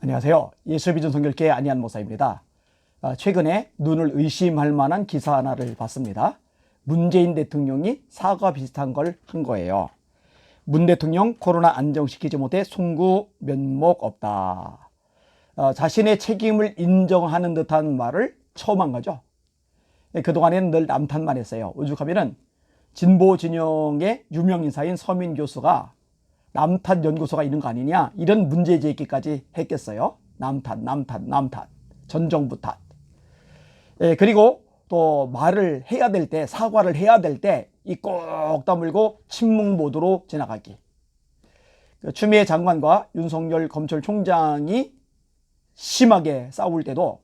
안녕하세요. 예수비전 선교회 안희한 목사입니다. 최근에 눈을 의심할 만한 기사 하나를 봤습니다. 문재인 대통령이 사과 비슷한 걸 한 거예요. 문 대통령 코로나 안정시키지 못해 송구 면목 없다. 자신의 책임을 인정하는 듯한 말을 처음 한 거죠. 그동안에는 늘 남탓만 했어요. 오죽하면은 진보 진영의 유명 인사인 서민 교수가 남탓 연구소가 있는 거 아니냐 이런 문제 제기까지 했겠어요. 남탓 전 정부 탓. 그리고 또 말을 해야 될 때, 사과를 해야 될 때 이 꼭 다물고 침묵 모드로 지나가기. 추미애 장관과 윤석열 검찰총장이 심하게 싸울 때도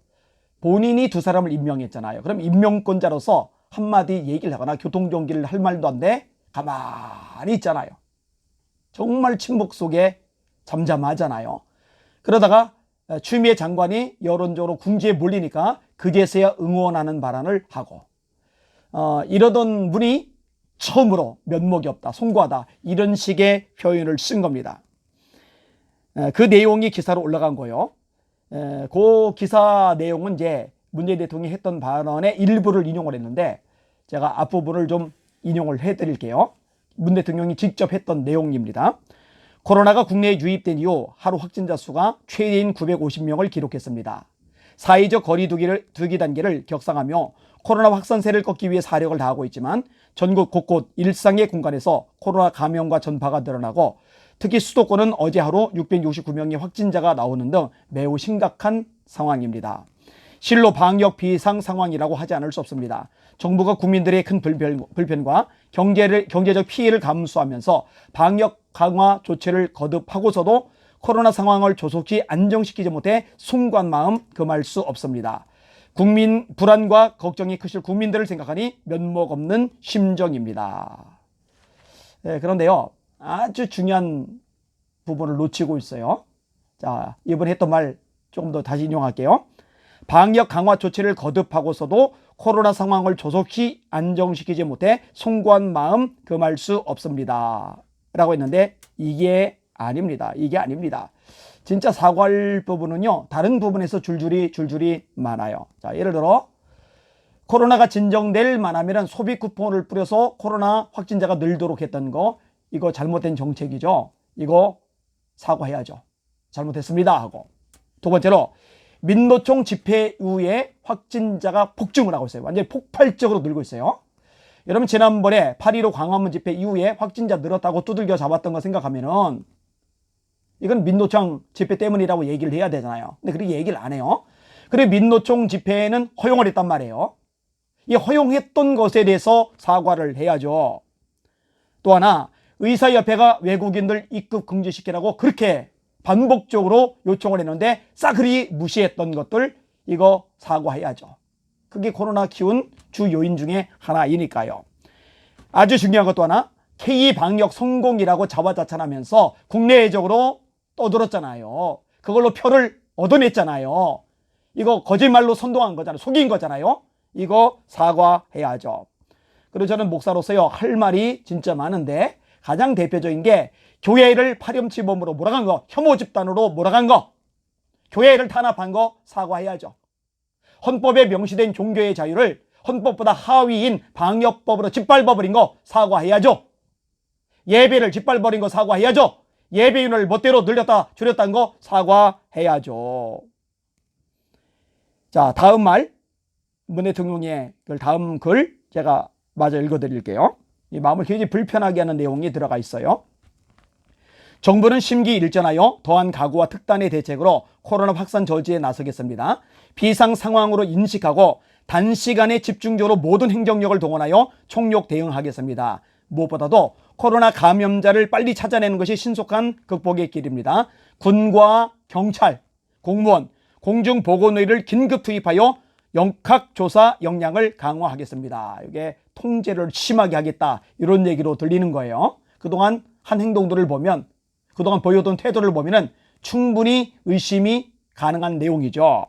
본인이 두 사람을 임명했잖아요. 그럼 임명권자로서 한마디 얘기를 하거나 교통정리를 할 말도 안 돼 가만히 있잖아요. 정말 침묵 속에 잠잠하잖아요. 그러다가 추미애 장관이 여론적으로 궁지에 몰리니까 그제서야 응원하는 발언을 하고 이러던 분이 처음으로 면목이 없다, 송구하다 이런 식의 표현을 쓴 겁니다. 그 내용이 기사로 올라간 거예요. 그 기사 내용은 이제 문재인 대통령이 했던 발언의 일부를 인용을 했는데 제가 앞부분을 좀 인용을 해드릴게요. 문 대통령이 직접 했던 내용입니다. 코로나가 국내에 유입된 이후 하루 확진자 수가 최대인 950명을 기록했습니다. 사회적 거리두기 단계를 격상하며 코로나 확산세를 꺾기 위해 사력을 다하고 있지만 전국 곳곳 일상의 공간에서 코로나 감염과 전파가 늘어나고 특히 수도권은 어제 하루 669명의 확진자가 나오는 등 매우 심각한 상황입니다. 실로 방역 비상 상황이라고 하지 않을 수 없습니다. 정부가 국민들의 큰 불편과 경제적 피해를 감수하면서 방역 강화 조치를 거듭하고서도 코로나 상황을 조속히 안정시키지 못해 숭고한 마음 금할 수 없습니다. 국민 불안과 걱정이 크실 국민들을 생각하니 면목 없는 심정입니다. 그런데요, 아주 중요한 부분을 놓치고 있어요. 자, 이번에 했던 말 조금 더 다시 인용할게요. 방역 강화 조치를 거듭하고서도 코로나 상황을 조속히 안정시키지 못해 송구한 마음 금할 수 없습니다. 라고 했는데 이게 아닙니다. 진짜 사과할 부분은요, 다른 부분에서 줄줄이 많아요. 자, 예를 들어 코로나가 진정될 만하면 소비 쿠폰을 뿌려서 코로나 확진자가 늘도록 했던 거, 이거 잘못된 정책이죠. 이거 사과해야죠. 잘못했습니다 하고. 두 번째로 민노총 집회 이후에 확진자가 폭증을 하고 있어요. 완전히 폭발적으로 늘고 있어요. 여러분 지난번에 8.15 광화문 집회 이후에 확진자 늘었다고 두들겨 잡았던 거 생각하면은 이건 민노총 집회 때문이라고 얘기를 해야 되잖아요. 근데 그렇게 얘기를 안 해요. 그리고 민노총 집회는 허용을 했단 말이에요. 이 허용했던 것에 대해서 사과를 해야죠. 또 하나, 의사협회가 외국인들 입국 금지시키라고 그렇게 반복적으로 요청을 했는데 싸그리 무시했던 것들, 이거 사과해야죠. 그게 코로나 키운 주 요인 중에 하나이니까요. 아주 중요한 것도 하나, K방역 성공이라고 자화자찬하면서 국내적으로 떠들었잖아요. 그걸로 표를 얻어냈잖아요. 이거 거짓말로 선동한 거잖아요. 속인 거잖아요. 이거 사과해야죠. 그리고 저는 목사로서요, 할 말이 진짜 많은데 가장 대표적인 게 교회를 파렴치범으로 몰아간 거, 혐오 집단으로 몰아간 거, 교회를 탄압한 거 사과해야죠. 헌법에 명시된 종교의 자유를 헌법보다 하위인 방역법으로 짓밟아버린 거 사과해야죠. 예배를 짓밟아버린 거 사과해야죠. 예배인을 멋대로 늘렸다 줄였다는 거 사과해야죠. 자, 다음 말, 문 대통령의 다음 글 제가 마저 읽어드릴게요. 이 마음을 굉장히 불편하게 하는 내용이 들어가 있어요. 정부는 심기일전하여 더한 각오와 특단의 대책으로 코로나 확산 저지에 나서겠습니다. 비상 상황으로 인식하고 단시간에 집중적으로 모든 행정력을 동원하여 총력 대응하겠습니다. 무엇보다도 코로나 감염자를 빨리 찾아내는 것이 신속한 극복의 길입니다. 군과 경찰, 공무원, 공중보건의를 긴급 투입하여 역학조사 역량을 강화하겠습니다. 이게 통제를 심하게 하겠다 이런 얘기로 들리는 거예요. 그동안 한 행동들을 보면, 그동안 보여던 태도를 보면은 충분히 의심이 가능한 내용이죠.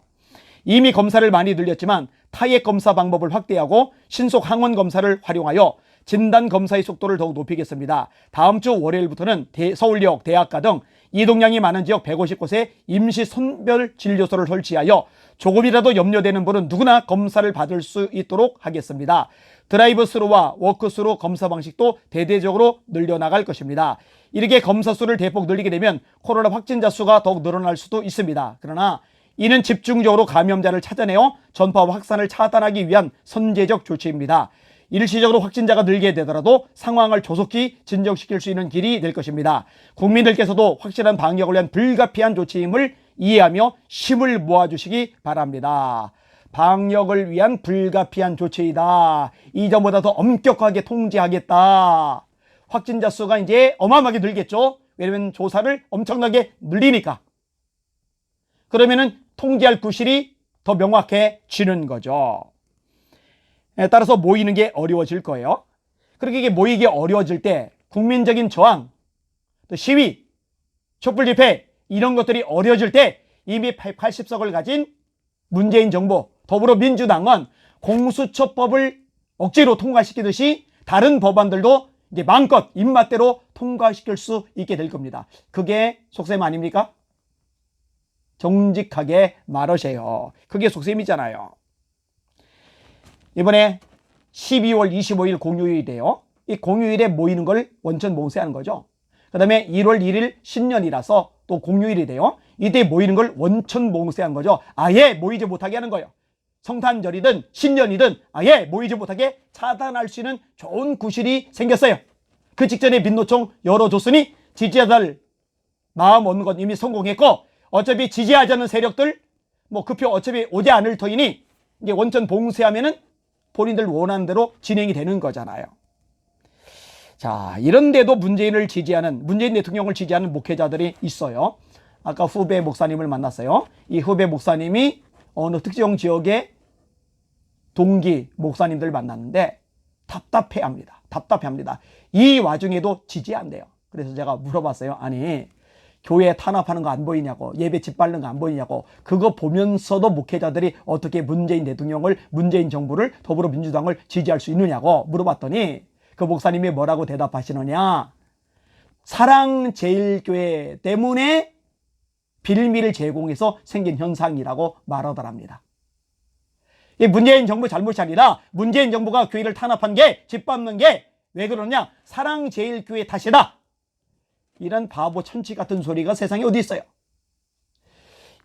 이미 검사를 많이 늘렸지만 타액 검사 방법을 확대하고 신속 항원 검사를 활용하여 진단 검사의 속도를 더욱 높이겠습니다. 다음 주 월요일부터는 서울역, 대학가 등 이동량이 많은 지역 150곳에 임시 선별 진료소를 설치하여 조금이라도 염려되는 분은 누구나 검사를 받을 수 있도록 하겠습니다. 드라이브 스루와 워크 스루 검사 방식도 대대적으로 늘려나갈 것입니다. 이렇게 검사 수를 대폭 늘리게 되면 코로나 확진자 수가 더욱 늘어날 수도 있습니다. 그러나 이는 집중적으로 감염자를 찾아내어 전파 확산을 차단하기 위한 선제적 조치입니다. 일시적으로 확진자가 늘게 되더라도 상황을 조속히 진정시킬 수 있는 길이 될 것입니다. 국민들께서도 확실한 방역을 위한 불가피한 조치임을 이해하며 힘을 모아주시기 바랍니다. 방역을 위한 불가피한 조치이다. 이전보다 더 엄격하게 통제하겠다. 확진자 수가 이제 어마어마하게 늘겠죠. 왜냐하면 조사를 엄청나게 늘리니까. 그러면은 통제할 구실이 더 명확해지는 거죠. 따라서 모이는 게 어려워질 거예요. 그렇게 이게 모이기 어려워질 때 국민적인 저항, 또 시위, 촛불 집회 이런 것들이 어려워질 때 이미 80석을 가진 문재인 정부, 더불어민주당은 공수처법을 억지로 통과시키듯이 다른 법안들도 이제 마음껏 입맛대로 통과시킬 수 있게 될 겁니다. 그게 속셈 아닙니까? 정직하게 말하세요. 그게 속셈이잖아요. 이번에 12월 25일 공휴일이에요. 이 공휴일에 모이는 걸 원천 봉쇄하는 거죠. 그 다음에 1월 1일 신년이라서 또 공휴일이 돼요. 이때 모이는 걸 원천 봉쇄한 거죠. 아예 모이지 못하게 하는 거예요. 성탄절이든 신년이든 아예 모이지 못하게 차단할 수 있는 좋은 구실이 생겼어요. 그 직전에 민노총 열어줬으니 지지자들 마음 얻는 건 이미 성공했고, 어차피 지지하지 않는 세력들 뭐 그 표 어차피 오지 않을 터이니 이제 원천 봉쇄하면은 본인들 원하는 대로 진행이 되는 거잖아요. 자, 이런데도 문재인 대통령을 지지하는 목회자들이 있어요. 아까 후배 목사님을 만났어요. 이 후배 목사님이 어느 특정 지역의 동기 목사님들 만났는데 답답해합니다. 이 와중에도 지지한대요. 그래서 제가 물어봤어요. 아니, 교회 탄압하는 거 안 보이냐고, 예배 짓밟는 거 안 보이냐고, 그거 보면서도 목회자들이 어떻게 문재인 대통령을, 문재인 정부를, 더불어민주당을 지지할 수 있느냐고 물어봤더니 그 목사님이 뭐라고 대답하시느냐, 사랑제일교회 때문에 빌미를 제공해서 생긴 현상이라고 말하더랍니다. 이 문재인 정부 잘못이 아니라 문재인 정부가 교회를 탄압한 게, 짓밟는 게 왜 그러냐, 사랑제일교회 탓이다. 이런 바보 천치 같은 소리가 세상에 어디 있어요.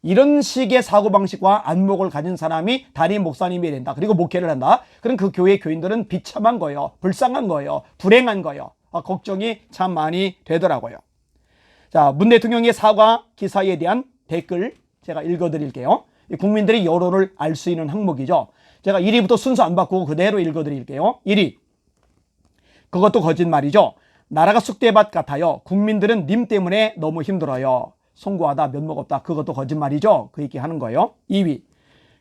이런 식의 사고방식과 안목을 가진 사람이 담임 목사님이 된다. 그리고 목회를 한다. 그럼 그 교회 교인들은 비참한 거예요. 불쌍한 거예요. 불행한 거예요. 걱정이 참 많이 되더라고요. 자, 문 대통령의 사과 기사에 대한 댓글 제가 읽어드릴게요. 국민들이 여론을 알 수 있는 항목이죠. 제가 1위부터 순서 안 바꾸고 그대로 읽어드릴게요. 1위. 그것도 거짓말이죠. 나라가 쑥대밭 같아요. 국민들은 님 때문에 너무 힘들어요. 송구하다, 면목 없다. 그것도 거짓말이죠. 그 얘기 하는 거예요. 2위.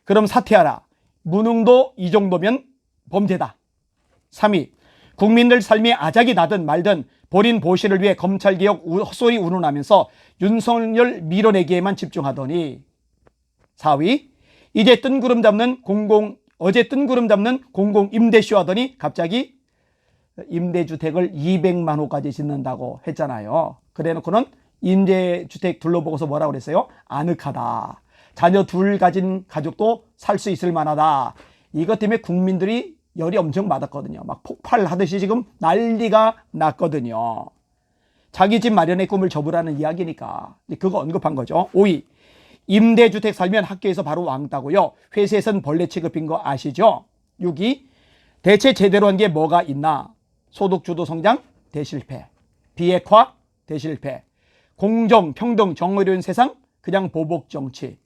그럼 사퇴하라. 무능도 이 정도면 범죄다. 3위. 국민들 삶이 아작이 나든 말든 본인 보시를 위해 검찰개혁 헛소리 운운하면서 윤석열 밀어내기에만 집중하더니. 4위. 어제 뜬구름 잡는 공공 임대쇼 하더니 갑자기 임대주택을 200만 호까지 짓는다고 했잖아요. 그래놓고는 임대주택 둘러보고서 뭐라고 그랬어요? 아늑하다. 자녀 둘 가진 가족도 살 수 있을 만하다. 이것 때문에 국민들이 열이 엄청 받았거든요. 막 폭발하듯이 지금 난리가 났거든요. 자기 집 마련의 꿈을 접으라는 이야기니까 그거 언급한 거죠. 5위. 임대주택 살면 학교에서 바로 왕따고요. 회사에선 벌레 취급인 거 아시죠? 6위. 대체 제대로 한 게 뭐가 있나? 소득주도 성장 대실패, 비핵화 대실패, 공정, 평등, 정의로운 세상 그냥 보복 정치,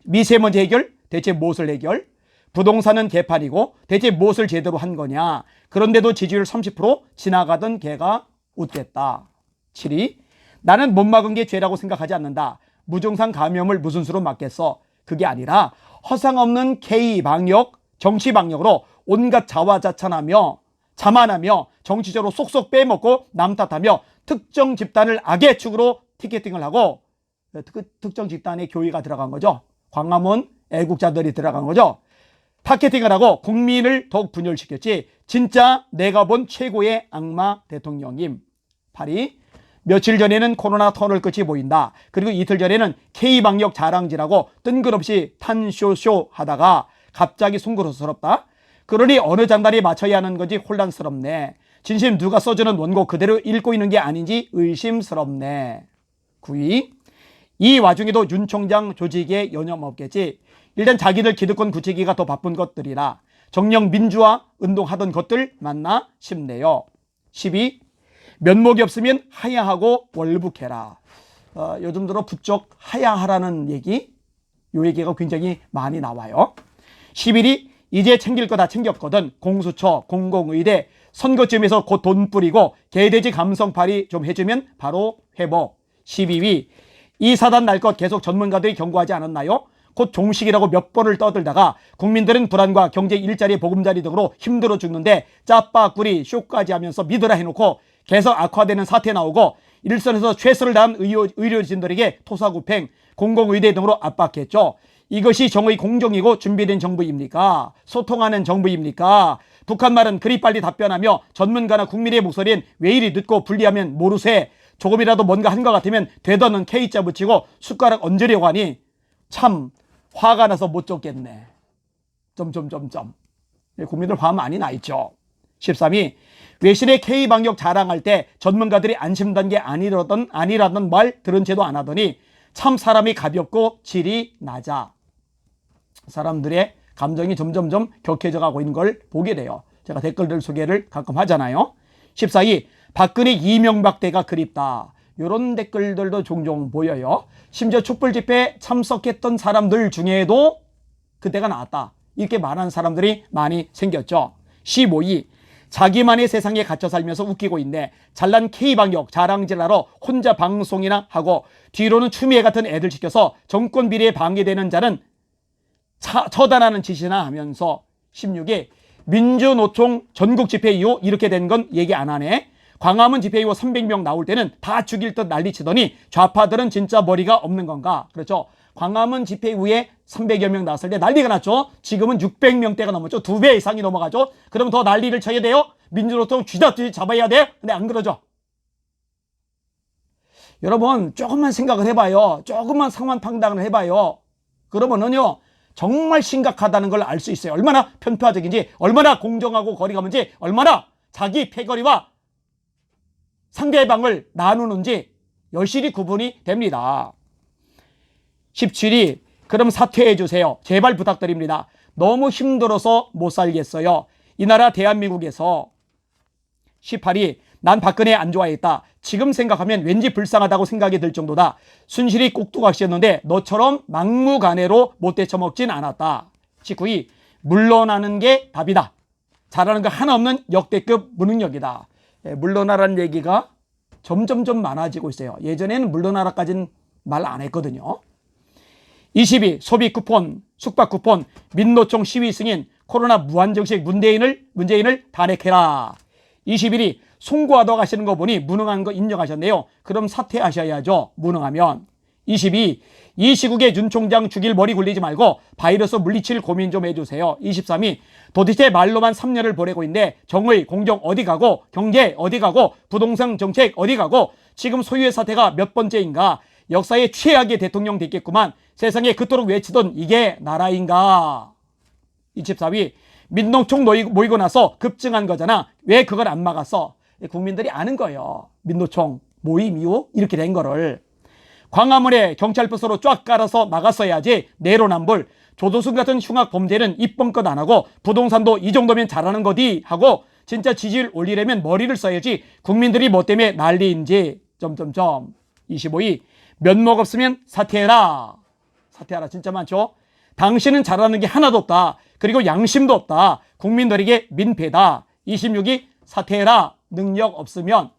미세먼지 해결 대체 무엇을 해결, 부동산은 개판이고 대체 무엇을 제대로 한 거냐, 그런데도 지지율 30% 지나가던 개가 웃겠다. 7위. 나는 못 막은 게 죄라고 생각하지 않는다. 무증상 감염을 무슨 수로 막겠어. 그게 아니라 허상 없는 K 방역, 정치 방역으로 온갖 자만하며 정치적으로 쏙쏙 빼먹고 남 탓하며 특정 집단을 악의 축으로 티켓팅을 하고, 특정 집단의 교회가 들어간 거죠. 광화문 애국자들이 들어간 거죠. 타겟팅을 하고 국민을 더욱 분열시켰지. 진짜 내가 본 최고의 악마 대통령임. 8위. 며칠 전에는 코로나 터널 끝이 보인다. 그리고 이틀 전에는 K방역 자랑질하고 뜬금없이 탄쇼쇼 하다가 갑자기 숭고스럽다. 그러니 어느 장단에 맞춰야 하는 건지 혼란스럽네. 진심 누가 써주는 원고 그대로 읽고 있는 게 아닌지 의심스럽네. 9위. 이 와중에도 윤 총장 조직에 여념없겠지. 일단 자기들 기득권 굳히기가 더 바쁜 것들이라 정령 민주화 운동하던 것들 맞나 싶네요. 10위. 면목이 없으면 하야하고 월북해라. 요즘 들어 부쩍 하야하라는 얘기, 요 얘기가 굉장히 많이 나와요. 11위. 이제 챙길 거 다 챙겼거든. 공수처, 공공의대, 선거쯤에서 곧 돈 뿌리고 개돼지 감성팔이 좀 해주면 바로 회복. 12위. 이 사단 날 것 계속 전문가들이 경고하지 않았나요? 곧 종식이라고 몇 번을 떠들다가 국민들은 불안과 경제 일자리 보금자리 등으로 힘들어 죽는데 짜빠꾸리 쇼까지 하면서 믿으라 해놓고 계속 악화되는 사태 나오고 일선에서 최선을 다한 의료진들에게 토사구팽, 공공의대 등으로 압박했죠. 이것이 정의 공정이고 준비된 정부입니까? 소통하는 정부입니까? 북한 말은 그리 빨리 답변하며 전문가나 국민의 목소리는 왜 이리 늦고 불리하면 모르세. 조금이라도 뭔가 한 것 같으면 되더는 K자 붙이고 숟가락 얹으려고 하니 참 화가 나서 못 쫓겠네. 국민들 화 많이 나 있죠. 13위. 외신의 K방역 자랑할 때 전문가들이 안심단 게 아니라던 말 들은 채도 안 하더니 참 사람이 가볍고 질이 낮아. 사람들의 감정이 점점점 격해져 가고 있는 걸 보게 돼요. 제가 댓글들 소개를 가끔 하잖아요. 14위. 박근혜 이명박 때가 그립다. 이런 댓글들도 종종 보여요. 심지어 촛불 집회에 참석했던 사람들 중에도 그때가 나왔다. 이렇게 말하는 사람들이 많이 생겼죠. 15위. 자기만의 세상에 갇혀 살면서 웃기고 있네. 잘난 K방역 자랑질하러 혼자 방송이나 하고 뒤로는 추미애 같은 애들 시켜서 정권 비리에 방해되는 자는 처단하는 짓이나 하면서 16위. 민주노총 전국 집회 이후 이렇게 된 건 얘기 안 하네. 광화문 집회 이후 300명 나올 때는 다 죽일 듯 난리치더니 좌파들은 진짜 머리가 없는 건가? 그렇죠. 광화문 집회 이후에 300여 명 나왔을 때 난리가 났죠. 지금은 600명대가 넘었죠. 2배 이상이 넘어가죠. 그러면 더 난리를 쳐야 돼요. 민주노총 쥐다 잡아야 돼요. 근데 안 그러죠. 여러분 조금만 생각을 해봐요. 조금만 상황 판단을 해봐요. 그러면은요 정말 심각하다는 걸 알 수 있어요. 얼마나 편파적인지, 얼마나 공정하고 거리가 먼지, 얼마나 자기 패거리와 상대방을 나누는지 여실히 구분이 됩니다. 17위. 그럼 사퇴해 주세요. 제발 부탁드립니다. 너무 힘들어서 못 살겠어요. 이 나라 대한민국에서. 18위. 난 박근혜 안 좋아했다. 지금 생각하면 왠지 불쌍하다고 생각이 들 정도다. 순실이 꼭두각시였는데 너처럼 막무가내로 못 대처먹진 않았다. 19위. 물러나는 게 답이다. 잘하는 거 하나 없는 역대급 무능력이다. 물러나라는 얘기가 점점점 많아지고 있어요. 예전에는 물러나라까지는 말 안 했거든요. 20위. 소비 쿠폰, 숙박 쿠폰, 민노총 시위 승인, 코로나 무한정식 문재인을 탄핵해라. 21위. 송구하다 가시는 거 보니 무능한 거 인정하셨네요. 그럼 사퇴하셔야죠. 무능하면. 22. 이 시국에 윤 총장 죽일 머리 굴리지 말고 바이러스 물리칠 고민 좀 해주세요. 23위. 도대체 말로만 3년을 보내고 있는데 정의, 공정 어디 가고 경제 어디 가고 부동산 정책 어디 가고 지금 소유의 사태가 몇 번째인가. 역사의 최악의 대통령 됐겠구만. 세상에 그토록 외치던 이게 나라인가. 24위. 민노총 모이고 나서 급증한 거잖아. 왜 그걸 안 막았어? 국민들이 아는 거예요. 민노총 모임 이후 이렇게 된 거를. 광화문에 경찰버스로 쫙 깔아서 막았어야지. 내로남불. 조도순 같은 흉악 범죄는 입번껏 안 하고 부동산도 이 정도면 잘하는 거디 하고 진짜 지지율 올리려면 머리를 써야지. 국민들이 뭐 때문에 난리인지. 25위. 면목 없으면 사퇴해라. 사퇴하라. 진짜 많죠. 당신은 잘하는 게 하나도 없다. 그리고 양심도 없다. 국민들에게 민폐다. 26위. 사퇴해라. 능력 없으면.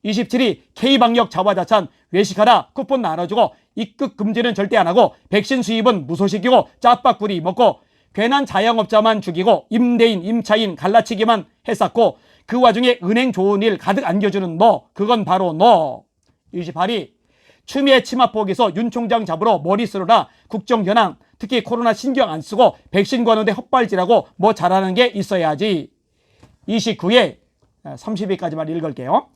27위. K방역 자화자찬 외식하라. 쿠폰 나눠주고 입국 금지는 절대 안 하고 백신 수입은 무소식이고 짜파구리 먹고 괜한 자영업자만 죽이고 임대인, 임차인 갈라치기만 했었고 그 와중에 은행 좋은 일 가득 안겨주는 너. 그건 바로 너. 28위. 추미애 치마폭에서 윤 총장 잡으러 머리 쓰러라. 국정 현황 특히 코로나 신경 안 쓰고 백신 거는데 헛발질하고 뭐 잘하는 게 있어야지. 29회 30회까지만 읽을게요.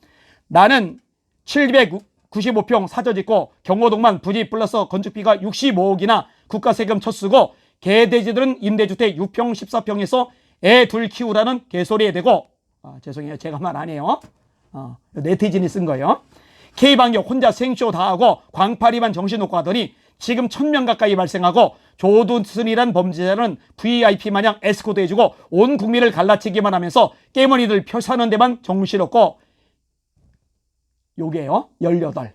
나는 795평 사저짓고 경호동만 부지 플러스 건축비가 65억이나 국가세금 쳤쓰고 개돼지들은 임대주택 6평 14평에서 애 둘 키우라는 개소리에 대고 죄송해요. 제가 말 안 해요. 네티즌이 쓴 거예요. K방역 혼자 생쇼 다 하고 광파리만 정신 놓고 하더니 지금 1000명 가까이 발생하고 조두순이란 범죄자는 VIP 마냥 에스코트 해주고 온 국민을 갈라치기만 하면서 깨머니들 표 사는 데만 정신없고 요게요. 18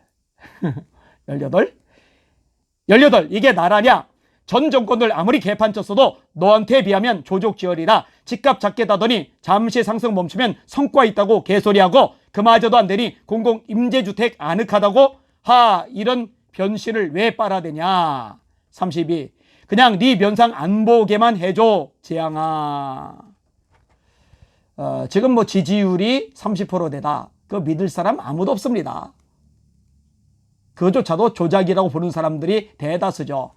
이게 나라냐? 전 정권들 아무리 개판 쳤어도 너한테 비하면 조족지혈이라 집값 작게 다더니 잠시 상승 멈추면 성과 있다고 개소리하고 그마저도 안 되니 공공임대주택 아늑하다고 이런 변신을 왜 빨아대냐. 32 그냥 네 면상 안 보게만 해줘 재앙아. 지금 뭐 지지율이 30%대다. 그거 믿을 사람 아무도 없습니다. 그조차도 조작이라고 보는 사람들이 대다수죠.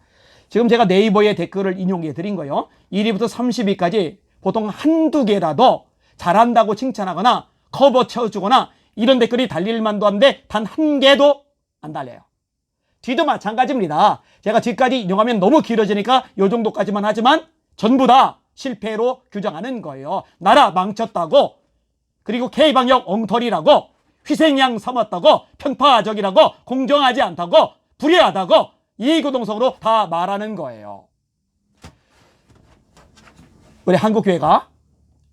지금 제가 네이버에 댓글을 인용해 드린 거예요. 1위부터 30위까지 보통 한두 개라도 잘한다고 칭찬하거나 커버 채워주거나 이런 댓글이 달릴 만도 한데 단 한 개도 안 달려요. 뒤도 마찬가지입니다. 제가 지금까지 인용하면 너무 길어지니까 이 정도까지만 하지만 전부 다 실패로 규정하는 거예요. 나라 망쳤다고, 그리고 K방역 엉터리라고, 희생양 삼았다고, 편파적이라고, 공정하지 않다고, 불의하다고 이구동성으로 다 말하는 거예요. 우리 한국교회가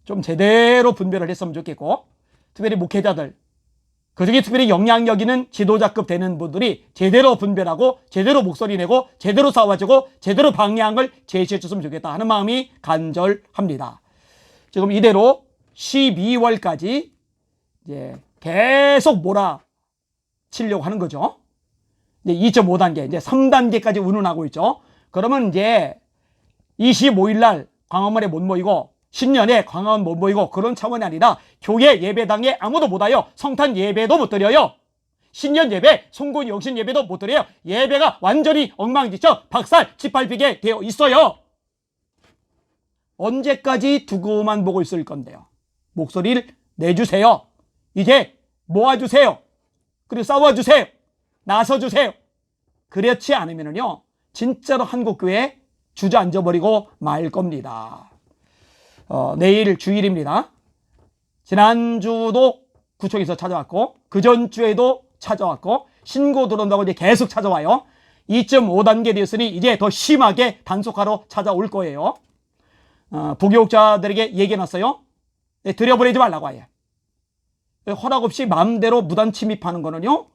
좀 제대로 분별을 했으면 좋겠고, 특별히 목회자들, 그중에 특별히 영향력 있는 지도자급 되는 분들이 제대로 분별하고 제대로 목소리 내고 제대로 싸워주고 제대로 방향을 제시해 줬으면 좋겠다 하는 마음이 간절합니다. 지금 이대로 12월까지 이제 계속 몰아치려고 하는 거죠. 이제 2.5단계, 이제 3단계까지 운운하고 있죠. 그러면 이제 25일 날 광화문에 못 모이고 신년에 광화문 못 모이고 그런 차원이 아니라 교회 예배당에 아무도 못 와요. 성탄 예배도 못 드려요. 신년 예배, 송구 영신 예배도 못 드려요. 예배가 완전히 엉망진창 박살 짓밟히게 되어 있어요. 언제까지 두고만 보고 있을 건데요. 목소리를 내주세요. 이제 모아주세요. 그리고 싸워주세요. 나서주세요. 그렇지 않으면요 진짜로 한국교회 주저앉아버리고 말 겁니다. 내일 주일입니다. 지난주도 구청에서 찾아왔고 그 전주에도 찾아왔고 신고 들어온다고 이제 계속 찾아와요. 2.5단계 되었으니 이제 더 심하게 단속하러 찾아올 거예요. 부교육자들에게 얘기해놨어요. 들여보내지 말라고 아예. 허락 없이 마음대로 무단 침입하는 거는요,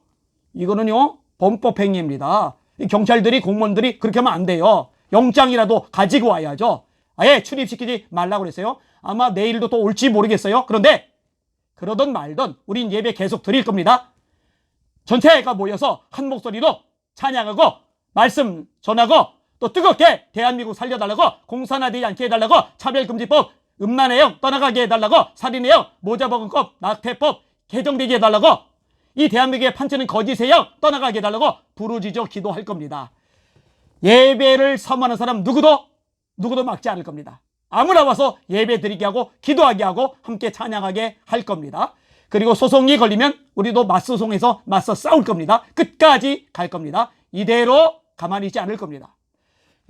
이거는요 범법행위입니다. 경찰들이 공무원들이 그렇게 하면 안 돼요. 영장이라도 가지고 와야죠. 아예 출입시키지 말라고 그랬어요. 아마 내일도 또 올지 모르겠어요. 그런데 그러든 말든 우린 예배 계속 드릴 겁니다. 전체가 모여서 한 목소리로 찬양하고 말씀 전하고 또 뜨겁게 대한민국 살려달라고, 공산화되지 않게 해달라고, 차별금지법 음란애용 떠나가게 해달라고, 살인애용 모자버금법 낙태법 개정되게 해달라고, 이 대한민국의 판치는 거짓애용 떠나가게 해달라고 부르짖어 기도할 겁니다. 예배를 섬하는 사람 누구도 막지 않을 겁니다. 아무나 와서 예배 드리게 하고 기도하게 하고 함께 찬양하게 할 겁니다. 그리고 소송이 걸리면 우리도 맞소송해서 맞서 싸울 겁니다. 끝까지 갈 겁니다. 이대로 가만히 있지 않을 겁니다.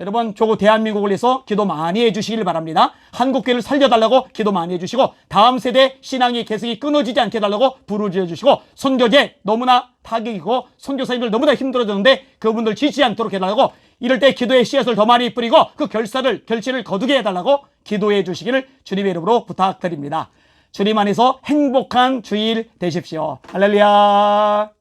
여러분, 조국 대한민국을 위해서 기도 많이 해주시길 바랍니다. 한국교회를 살려달라고 기도 많이 해주시고, 다음 세대 신앙의 계승이 끊어지지 않게 해달라고 부르짖어 주시고, 선교제 너무나 타격이고 선교사님들 너무나 힘들어졌는데 그분들 지치지 않도록 해달라고, 이럴 때 기도의 씨앗을 더 많이 뿌리고 그 결실을 거두게 해달라고 기도해 주시기를 주님의 이름으로 부탁드립니다. 주님 안에서 행복한 주일 되십시오. 할렐루야.